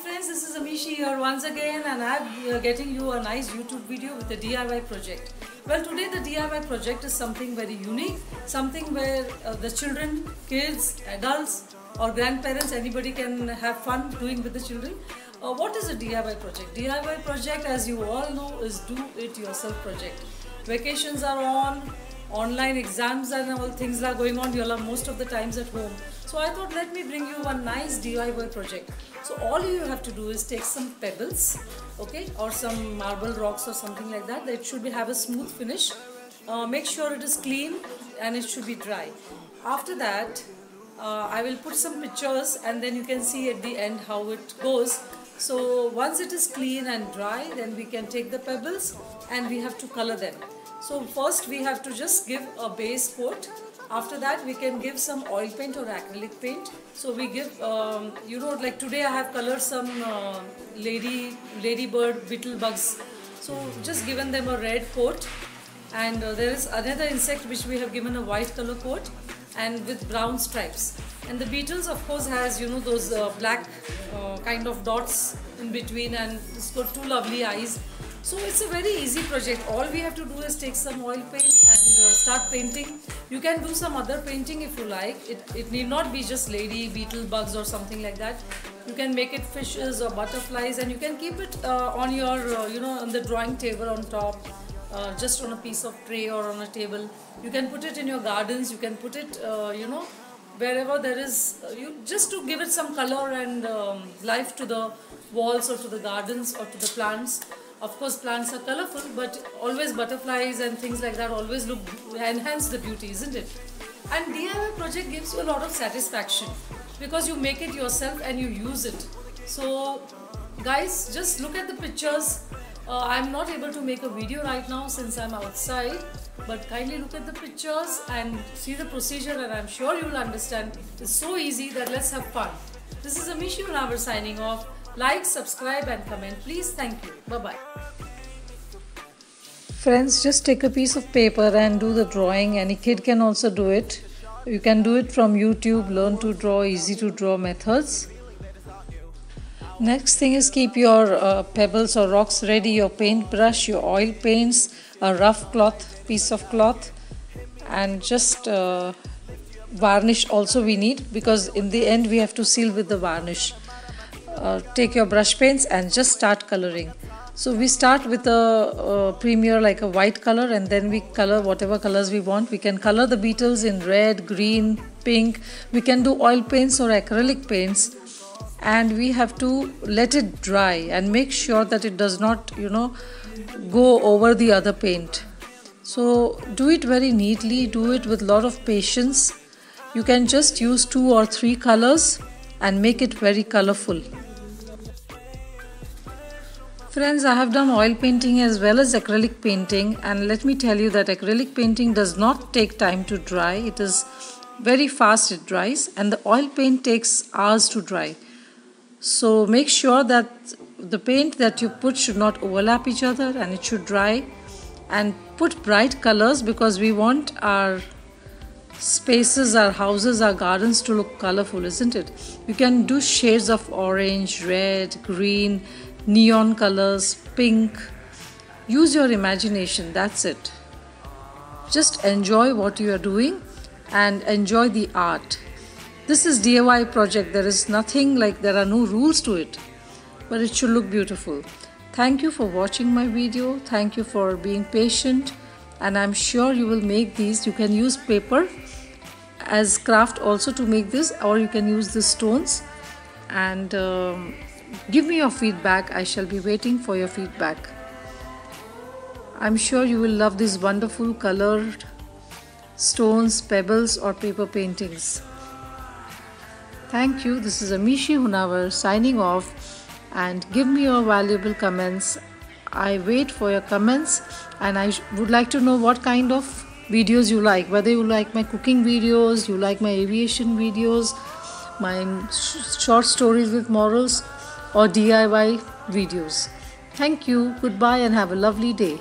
friends, this is Amishi here once again, and I'm getting you a nice YouTube video with a DIY project. Well, today the DIY project is something very unique, something where the children, kids, adults or grandparents, anybody can have fun doing with the children. What is a DIY project? DIY project, as you all know, is do it yourself project. Vacations are on, online exams and all things are going on, you'll have most of the times at home. So I thought, let me bring you a nice DIY project. So all you have to do is take some pebbles, okay, or some marble rocks or something like that. It should have a smooth finish. Make sure it is clean and it should be dry. After that, I will put some pictures and then you can see at the end how it goes. So once it is clean and dry, then we can take the pebbles and we have to color them. So first we have to just give a base coat. After that we can give some oil paint or acrylic paint. So we give, like today I have colored some ladybird beetle bugs. So just given them a red coat, and there is another insect which we have given a white color coat and with brown stripes. And the beetles of course has those black kind of dots in between, and it's got two lovely eyes. So it's a very easy project. All we have to do is take some oil paint and start painting. You can do some other painting if you like. It need not be just beetle bugs or something like that. You can make it fishes or butterflies, and you can keep it on your on the drawing table on top, just on a piece of tray or on a table. You can put it in your gardens. You can put it wherever there is, just to give it some color and life to the walls or to the gardens or to the plants. Of course, plants are colorful, but always butterflies and things like that always enhance the beauty, isn't it? And DIY project gives you a lot of satisfaction because you make it yourself and you use it. So guys, just look at the pictures. I'm not able to make a video right now since I'm outside, but kindly look at the pictures and see the procedure, and I'm sure you will understand. It's so easy that let's have fun. This is Amishi Hunavar signing off. Like, subscribe and comment please. Thank you. Bye-bye. Friends, just take a piece of paper and do the drawing. Any kid can also do it. You can do it from YouTube, learn to draw, easy to draw methods. Next thing is keep your pebbles or rocks ready, your paintbrush, your oil paints, a rough cloth, piece of cloth, and just varnish also we need, because in the end we have to seal with the varnish. Take your brush paints and just start coloring. So we start with a premier like a white color, and then we color whatever colors we want. We can color the beetles in red, green, pink. We can do oil paints or acrylic paints, and we have to let it dry and make sure that it does not go over the other paint. So do it very neatly, do it with a lot of patience. You can just use 2 or 3 colors and make it very colorful. Friends, I have done oil painting as well as acrylic painting, and let me tell you that acrylic painting does not take time to dry. It is very fast, it dries, and the oil paint takes hours to dry. So make sure that the paint that you put should not overlap each other and it should dry. And put bright colors, because we want our spaces, our houses, our gardens to look colorful, isn't it? You can do shades of orange, red, green, neon colors, pink. Use your imagination, that's it. Just enjoy what you are doing and enjoy the art. This is DIY project. There is nothing like, there are no rules to it, but it should look beautiful. Thank you for watching my video. Thank you for being patient, and I'm sure you will make these. You can use paper as craft also to make this, or you can use the stones. And give me your feedback. I shall be waiting for your feedback. I'm sure you will love these wonderful colored stones, pebbles or paper paintings. Thank you. This is Amishi Hunavar signing off, and give me your valuable comments. I wait for your comments, and I would like to know what kind of videos you like, whether you like my cooking videos, you like my aviation videos, my short stories with morals, or DIY videos. Thank you, goodbye, and have a lovely day.